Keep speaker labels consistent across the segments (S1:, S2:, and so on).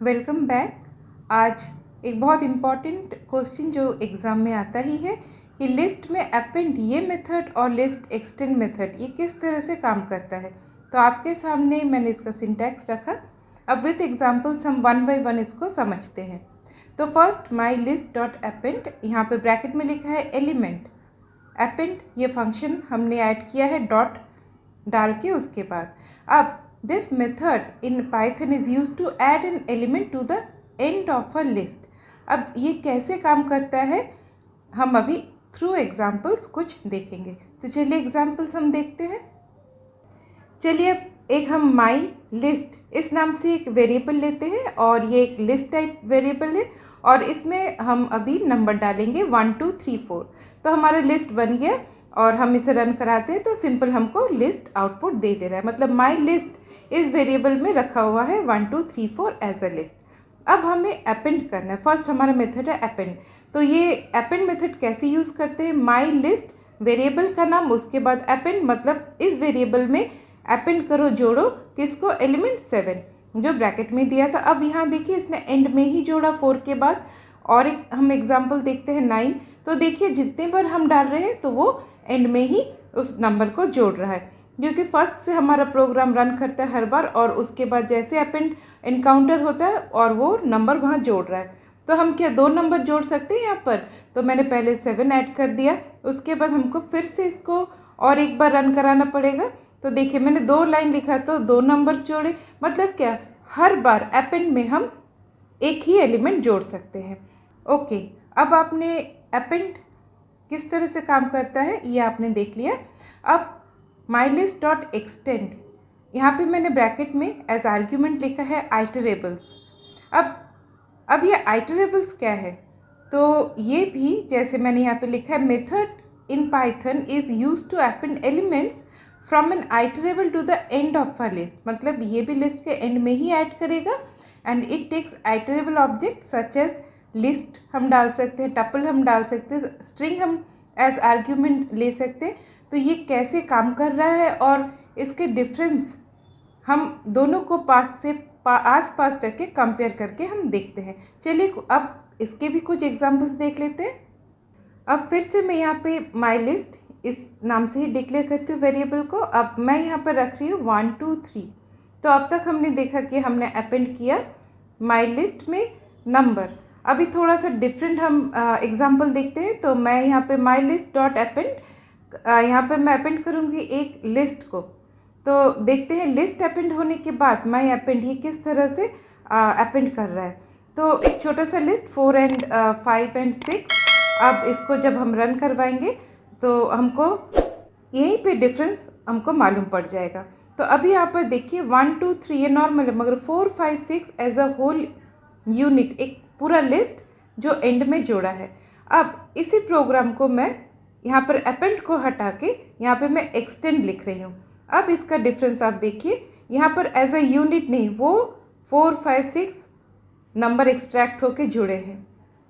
S1: Welcome back. आज एक बहुत इम्पॉर्टेंट क्वेश्चन जो एग्ज़ाम में आता ही है कि लिस्ट में अपेंड ये मेथड और लिस्ट एक्सटेंड मेथड ये किस तरह से काम करता है। तो आपके सामने मैंने इसका सिंटैक्स रखा। अब विथ एग्जांपल्स हम वन बाय वन इसको समझते हैं। तो first my list dot append, यहाँ पे ब्रैकेट में लिखा है एलिमेंट। अपेंड ये फंक्शन हमने ऐड किया है डॉट डाल के उसके बाद। अब this method in Python is used to add an element to the end of a list। अब ये कैसे काम करता है हम अभी थ्रू एग्जाम्पल्स कुछ देखेंगे। तो चलिए एग्जाम्पल्स हम देखते हैं। चलिए अब एक हम माई लिस्ट इस नाम से एक वेरिएबल लेते हैं और ये एक लिस्ट टाइप वेरिएबल है और इसमें हम अभी नंबर डालेंगे 1 2 3 4। तो हमारा लिस्ट बन गया और हम इसे रन कराते हैं तो सिंपल हमको लिस्ट आउटपुट दे रहा है। मतलब माई लिस्ट इस वेरिएबल में रखा हुआ है 1 2 3 4 एज अ लिस्ट। अब हमें अपेंड करना है। फर्स्ट हमारा मेथड है अपेंड। तो ये अपेंड मेथड कैसे यूज़ करते हैं, माई लिस्ट वेरिएबल का नाम, उसके बाद अपेंड मतलब इस वेरिएबल में अपेंड करो, जोड़ो किसको, एलिमेंट 7 जो ब्रैकेट में दिया था। अब यहाँ देखिए इसने एंड में ही जोड़ा 4 के बाद। और एक हम एग्जाम्पल देखते हैं 9। तो देखिए जितने बार हम डाल रहे हैं तो वो एंड में ही उस नंबर को जोड़ रहा है, जो कि फर्स्ट से हमारा प्रोग्राम रन करता है हर बार और उसके बाद जैसे अपेंड इनकाउंटर होता है और वो नंबर वहाँ जोड़ रहा है। तो हम क्या 2 नंबर जोड़ सकते हैं यहाँ पर। तो मैंने पहले 7 ऐड कर दिया, उसके बाद हमको फिर से इसको और एक बार रन कराना पड़ेगा। तो देखिए मैंने 2 लाइन लिखा तो 2 नंबर जोड़े। मतलब क्या, हर बार अपेंड में हम एक ही एलिमेंट जोड़ सकते हैं। ओके, अब आपने अपेंड किस तरह से काम करता है ये आपने देख लिया। अब माई लिस्ट डॉट एक्सटेंड, यहाँ पे मैंने ब्रैकेट में एज आर्ग्यूमेंट लिखा है आइटरेबल्स। अब ये आइटरेबल्स क्या है, तो ये भी जैसे मैंने यहाँ पे लिखा है method in Python is use to append elements from an iterable to the end of a list. मतलब ये भी लिस्ट के एंड में ही ऐड करेगा and it takes iterable object such as list हम डाल सकते हैं, टपल हम डाल सकते हैं, स्ट्रिंग हम एज आर्ग्यूमेंट ले सकते हैं। तो ये कैसे काम कर रहा है और इसके डिफरेंस हम दोनों को आस पास रख के कंपेयर करके हम देखते हैं। चलिए अब इसके भी कुछ एग्जांपल्स देख लेते हैं। अब फिर से मैं यहाँ पे माई लिस्ट इस नाम से ही डिक्लेयर करती हूँ वेरिएबल को। अब मैं यहाँ पर रख रही हूँ 1 2 3। तो अब तक हमने देखा कि हमने अपेंड किया माई लिस्ट में नंबर। अभी थोड़ा सा डिफरेंट हम एग्जांपल देखते हैं। तो मैं यहाँ पे माई लिस्ट डॉट अपेंड, यहाँ पे मैं अपेंड करूँगी एक लिस्ट को। तो देखते हैं लिस्ट अपेंड होने के बाद माई अपेंड ये किस तरह से अपेंड कर रहा है। तो एक छोटा सा लिस्ट 4 and 5 and 6। अब इसको जब हम रन करवाएंगे तो हमको यहीं पे डिफरेंस हमको मालूम पड़ जाएगा। तो अभी यहाँ पर देखिए 1 2 3 ये नॉर्मल है, मगर 4 5 6 एज अ होल यूनिट एक पूरा लिस्ट जो एंड में जोड़ा है। अब इसी प्रोग्राम को मैं यहाँ पर अपेंड को हटा के यहाँ पे मैं एक्सटेंड लिख रही हूँ। अब इसका डिफरेंस आप देखिए, यहाँ पर एज अ यूनिट नहीं, वो 4 5 6 नंबर एक्सट्रैक्ट होके जुड़े हैं।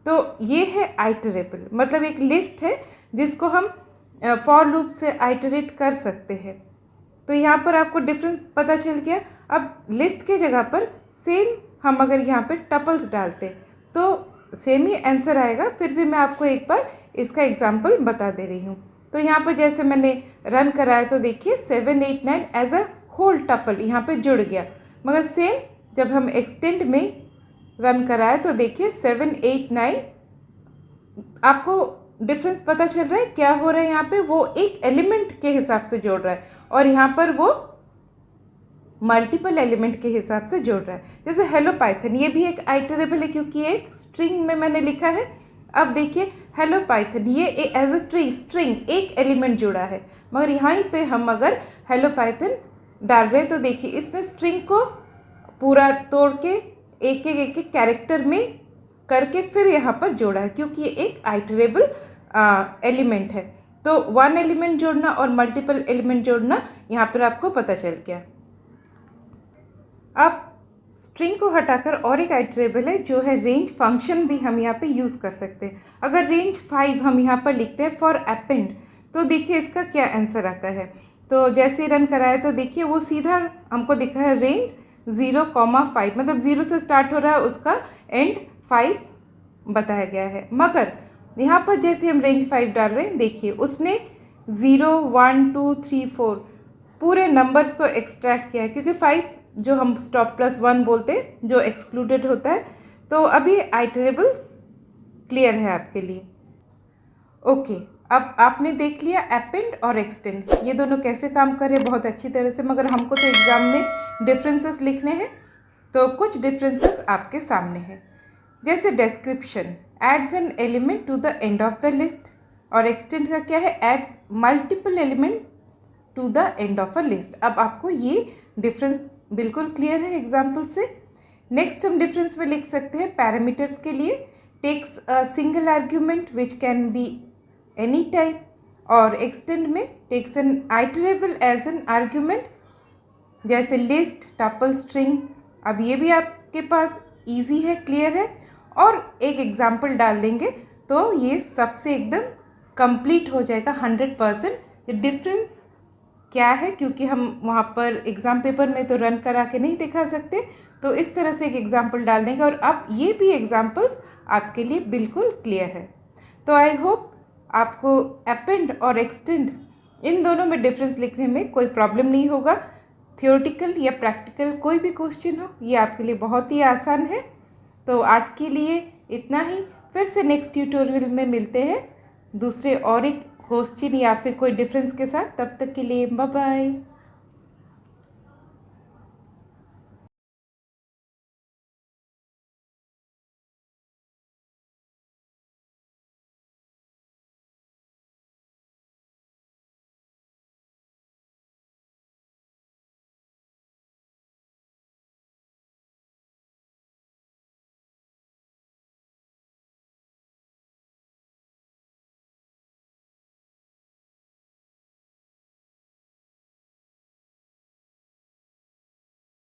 S1: तो ये है आइटरेबल, मतलब एक लिस्ट है जिसको हम फॉर लूप से आइटरेट कर सकते हैं। तो यहाँ पर आपको डिफरेंस पता चल गया। अब लिस्ट के जगह पर सेम हम अगर यहाँ पे टपल्स डालते तो सेम ही आंसर आएगा। फिर भी मैं आपको एक बार इसका एग्जांपल बता दे रही हूँ। तो यहाँ पर जैसे मैंने रन कराया तो देखिए 7 8 9 एज अ होल टपल यहाँ पे जुड़ गया, मगर सेम जब हम एक्सटेंड में रन कराए तो देखिए 7 8 9 आपको डिफरेंस पता चल रहा है क्या हो रहा है। यहाँ पे वो एक एलिमेंट के हिसाब से जोड़ रहा है और यहाँ पर वो मल्टीपल एलिमेंट के हिसाब से जोड़ रहा है। जैसे हेलो पाइथन ये भी एक आइटरेबल है क्योंकि एक स्ट्रिंग में मैंने लिखा है। अब देखिए हेलो पाइथन ये एज अ स्ट्रिंग एक एलिमेंट जुड़ा है, मगर यहाँ पे हम अगर हेलो पाइथन डाल रहे हैं तो देखिए इसने स्ट्रिंग को पूरा तोड़ के एक एक कैरेक्टर में करके फिर यहाँ पर जोड़ा है क्योंकि ये एक आइटरेबल एलिमेंट है। तो 1 एलिमेंट जोड़ना और मल्टीपल एलिमेंट जोड़ना यहाँ पर आपको पता चल गया। अब स्ट्रिंग को हटाकर और एक आइटरेबल है जो है रेंज फंक्शन, भी हम यहाँ पे यूज़ कर सकते हैं। अगर रेंज 5 हम यहाँ पर लिखते हैं फॉर अपेंड तो देखिए इसका क्या आंसर आता है। तो जैसे ही रन कराया तो देखिए वो सीधा हमको दिखा है रेंज 0,5, मतलब 0 से स्टार्ट हो रहा है, उसका एंड 5 बताया गया है। मगर यहाँ पर जैसे हम रेंज 5 डाल रहे हैं, देखिए उसने 0, 1, 2, 3, 4 पूरे नंबर्स को एक्सट्रैक्ट किया है, क्योंकि 5 जो हम स्टॉप प्लस 1 बोलते हैं जो एक्सक्लूडेड होता है। तो अभी आइटरेबल्स क्लियर है आपके लिए। ओके, अब आपने देख लिया अपेंड और एक्सटेंड ये दोनों कैसे काम कर रहे हैं बहुत अच्छी तरह से। मगर हमको तो एग्ज़ाम में डिफरेंसेस लिखने हैं, तो कुछ डिफरेंसेस आपके सामने हैं। जैसे description adds an element to the end of the list, और एक्सटेंड का क्या है, adds multiple element to the end of a list. अब आपको ये डिफरेंस बिल्कुल क्लियर है एग्जाम्पल से। नेक्स्ट हम डिफरेंस में लिख सकते हैं पैरामीटर्स के लिए, takes a single argument which can be any type, और एक्सटेंड में takes an iterable as an argument, जैसे लिस्ट, टपल, स्ट्रिंग। अब ये भी आपके पास इजी है, क्लियर है, और एक एग्जाम्पल डाल देंगे तो ये सबसे एकदम कंप्लीट हो जाएगा 100%। डिफरेंस क्या है, क्योंकि हम वहाँ पर एग्ज़ाम पेपर में तो रन करा के नहीं दिखा सकते, तो इस तरह से एक एग्जाम्पल डाल देंगे और अब ये भी एग्जाम्पल्स आपके लिए बिल्कुल क्लियर है। तो आई होप आपको अपेंड और एक्सटेंड इन दोनों में डिफरेंस लिखने में कोई प्रॉब्लम नहीं होगा। थियोरेटिकल या प्रैक्टिकल कोई भी क्वेश्चन हो, ये आपके लिए बहुत ही आसान है। तो आज के लिए इतना ही, फिर से नेक्स्ट ट्यूटोरियल में मिलते हैं दूसरे और एक क्वेश्चन या फिर कोई डिफरेंस के साथ। तब तक के लिए बाय बाय।